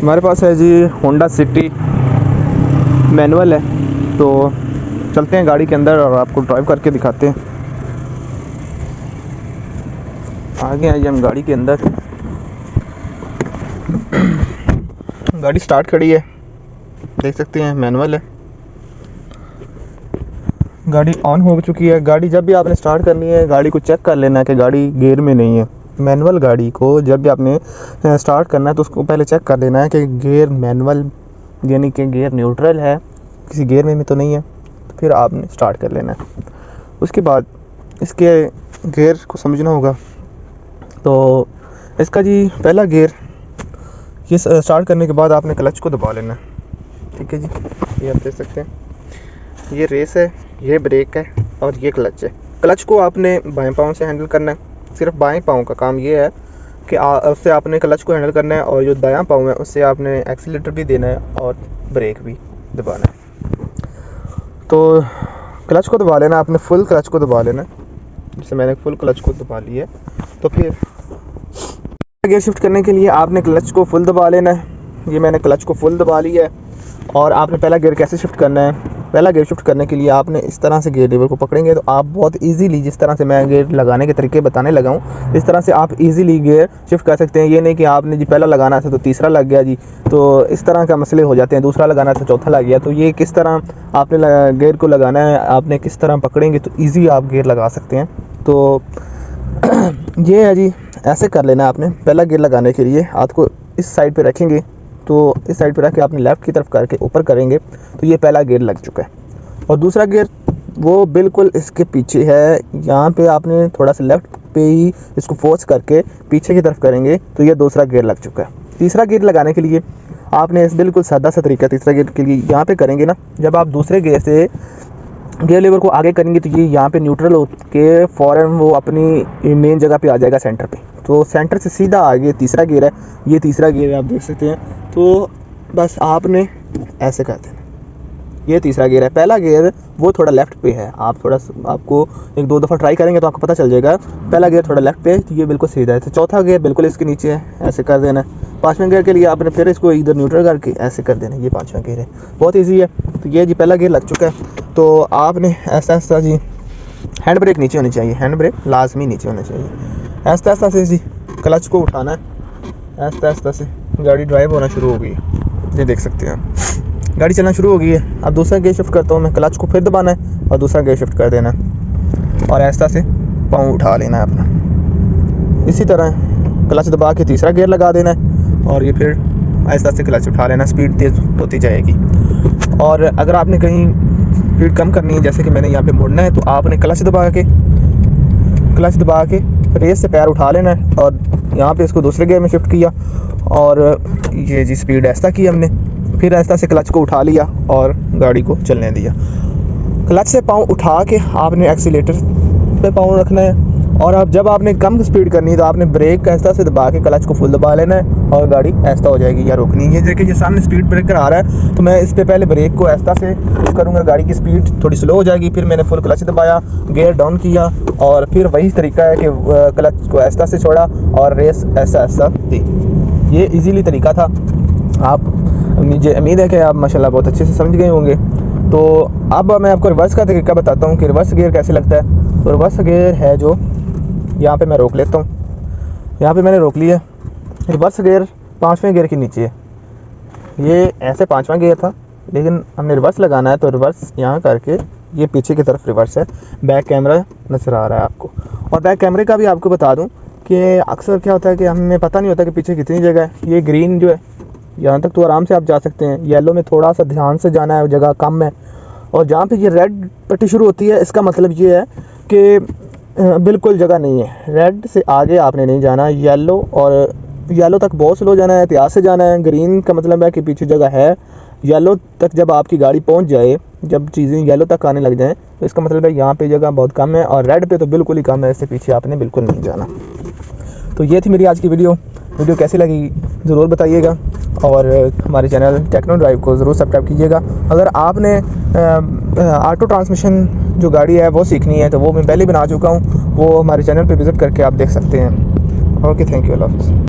हमारे पास है जी Honda city, manual है। तो चलते हैं गाड़ी के अंदर और आपको ड्राइव करके दिखाते हैं। आगे आइए हम गाड़ी के अंदर। गाड़ी स्टार्ट खड़ी है, देख सकते हैं, मैनुअल है। गाड़ी ऑन हो चुकी है। गाड़ी जब भी आपने स्टार्ट करनी है, गाड़ी को चेक कर लेना है कि गाड़ी गियर में नहीं है। मैनुअल गाड़ी को जब भी आपने स्टार्ट करना है तो उसको पहले चेक कर लेना है कि गियर मैनुअल यानी कि गियर न्यूट्रल है, किसी गियर में तो नहीं है। तो फिर आपने स्टार्ट कर लेना है। उसके बाद इसके गियर को समझना होगा। तो इसका जी पहला गियर, ये स्टार्ट करने के बाद आपने क्लच को दबा लेना है। ठीक है जी, ये आप देख सकते हैं, ये रेस है, ये ब्रेक है और ये क्लच है। क्लच को आपने बाएं पाँव से हैंडल करना है। सिर्फ बाएं पाँव का काम ये है कि उससे आपने क्लच को हैंडल करना है, और जो दायां पाँव है उससे आपने एक्सीलेटर भी देना है और ब्रेक भी दबाना है। तो क्लच को दबा लेना, आपने फुल क्लच को दबा लेना। जैसे मैंने फुल क्लच को दबा लिया, तो फिर गियर शिफ्ट करने के लिए आपने क्लच को फुल दबा लेना है। ये मैंने क्लच को फुल दबा लिया है। और आपने पहला गियर कैसे शिफ्ट करना है? पहला गियर शिफ्ट करने के लिए आपने इस तरह से गियर लीवर को पकड़ेंगे तो आप बहुत इजीली, जिस तरह से मैं गियर लगाने के तरीके बताने लगा हूँ, इस तरह से आप इजीली गियर शिफ्ट कर सकते हैं। ये नहीं कि आपने जी पहला लगाना था तो तीसरा लग गया जी, तो इस तरह का मसले हो जाते हैं। दूसरा लगाना था चौथा लग गया। तो ये किस तरह आपने गियर को लगाना है, आपने किस तरह पकड़ेंगे तो ईजी आप गियर लगा सकते हैं। तो ये है जी, ऐसे कर लेना आपने। पहला गियर लगाने के लिए हाथ को इस साइड पे रखेंगे, तो इस साइड पे रख के आपने लेफ़्ट की तरफ करके ऊपर करेंगे तो ये पहला गियर लग चुका है। और दूसरा गियर वो बिल्कुल इसके पीछे है। यहाँ पे आपने थोड़ा सा लेफ़्ट पे ही इसको फोर्स करके पीछे की तरफ करेंगे तो ये दूसरा गियर लग चुका है। तीसरा गियर लगाने के लिए आपने इस बिल्कुल सादा सा तरीका तीसरा गियर के लिए यहाँ पे करेंगे ना, जब आप दूसरे गियर से गियर लीवर को आगे करेंगे तो ये यहाँ पे न्यूट्रल हो के फ़ौरन वो अपनी मेन जगह पे आ जाएगा, सेंटर पे। तो सेंटर से सीधा आगे तीसरा गियर है। ये तीसरा गियर है, आप देख सकते हैं। तो बस आपने ऐसे कर देना। ये तीसरा गियर है। पहला गियर वो थोड़ा लेफ़्ट पे है। आप थोड़ा, आपको एक दो दफ़ा ट्राई करेंगे तो आपको पता चल जाएगा। पहला गियर थोड़ा लेफ़्ट पे है, तो ये बिल्कुल सीधा है। तो चौथा गियर बिल्कुल इसके नीचे है, ऐसे कर देना है। पाँचवें गियर के लिए आपने फिर इसको इधर न्यूट्रल करके ऐसे कर देना है। ये पाँचवें गियर है, बहुत ईजी है। तो ये जी पहला गियर लग चुका है। तो आपने ऐसा ऐसा जी, हैंड ब्रेक नीचे होनी चाहिए, हैंड ब्रेक लाजमी नीचे होना चाहिए। ऐसा ऐसा से जी क्लच को उठाना है। ऐसा ऐसा से गाड़ी ड्राइव होना शुरू हो गई है। ये देख सकते हैं, गाड़ी चलना शुरू हो गई है। अब दूसरा गियर शिफ्ट करता हूँ मैं। क्लच को फिर दबाना है और दूसरा गियर शिफ्ट कर देना है और ऐसा से पाँव उठा लेना है अपना। इसी तरह क्लच दबा के तीसरा गियर लगा देना है और ये फिर ऐसा से क्लच उठा लेना। स्पीड तेज़ होती जाएगी। और अगर आपने कहीं स्पीड कम करनी है, जैसे कि मैंने यहाँ पे मुड़ना है, तो आपने क्लच दबा के रेस से पैर उठा लेना है और यहाँ पे इसको दूसरे गियर में शिफ्ट किया और ये जी स्पीड ऐसा की हमने। फिर ऐसा से क्लच को उठा लिया और गाड़ी को चलने दिया। क्लच से पाँव उठा के आपने एक्सीलेटर पे पाँव रखना है। और अब जब आपने कम स्पीड करनी है तो आपने ब्रेक ऐसा से दबा के क्लच को फुल दबा लेना है और गाड़ी ऐसा हो जाएगी या रोकनी है। देखिए ये सामने स्पीड ब्रेकर आ रहा है, तो मैं इस पे पहले ब्रेक को ऐसा से करूँगा, गाड़ी की स्पीड थोड़ी स्लो हो जाएगी। फिर मैंने फुल क्लच दबाया, गियर डाउन किया और फिर वही तरीका है कि क्लच को ऐसा से छोड़ा और रेस ऐसा दी। ये ईजीली तरीका था। आप, मुझे उम्मीद है कि आप माशाल्लाह बहुत अच्छे से समझ गए होंगे। तो अब मैं आपको रिवर्स का तरीका बताता हूँ कि रिवर्स गियर कैसे लगता है। तो रिवर्स गियर है जो, यहाँ पे मैं रोक लेता हूँ। यहाँ पे मैंने रोक लिया। रिवर्स गियर पाँचवें गियर के नीचे है। ये ऐसे पाँचवा गियर था, लेकिन हमने रिवर्स लगाना है तो रिवर्स यहाँ करके ये पीछे की तरफ रिवर्स है। बैक कैमरा नज़र आ रहा है आपको। और बैक कैमरे का भी आपको बता दूँ कि अक्सर क्या होता है कि हमें पता नहीं होता कि पीछे कितनी जगह है। ये ग्रीन जो है, यहाँ तक तो आराम से आप जा सकते हैं। येलो में थोड़ा सा ध्यान से जाना है, जगह कम है। और जहाँ पे ये रेड पट्टी शुरू होती है, इसका मतलब ये है कि बिल्कुल जगह नहीं है। रेड से आगे आपने नहीं जाना। येलो तक बहुत स्लो जाना है, एहतियात से जाना है। ग्रीन का मतलब है कि पीछे जगह है। येलो तक जब आपकी गाड़ी पहुंच जाए, जब चीज़ें येलो तक आने लग जाएं, तो इसका मतलब है यहाँ पे जगह बहुत कम है। और रेड पे तो बिल्कुल ही कम है, इससे पीछे आपने बिल्कुल नहीं जाना। तो ये थी मेरी आज की वीडियो कैसी लगी ज़रूर बताइएगा। और हमारे चैनल टेक्नो ड्राइव को ज़रूर सब्सक्राइब कीजिएगा। अगर आपने ऑटो ट्रांसमिशन जो गाड़ी है वो सीखनी है तो वो मैं पहले बना चुका हूँ, वो हमारे चैनल पे विज़िट करके आप देख सकते हैं। ओके, थैंक यू, अल्लाह हाफ़िज़।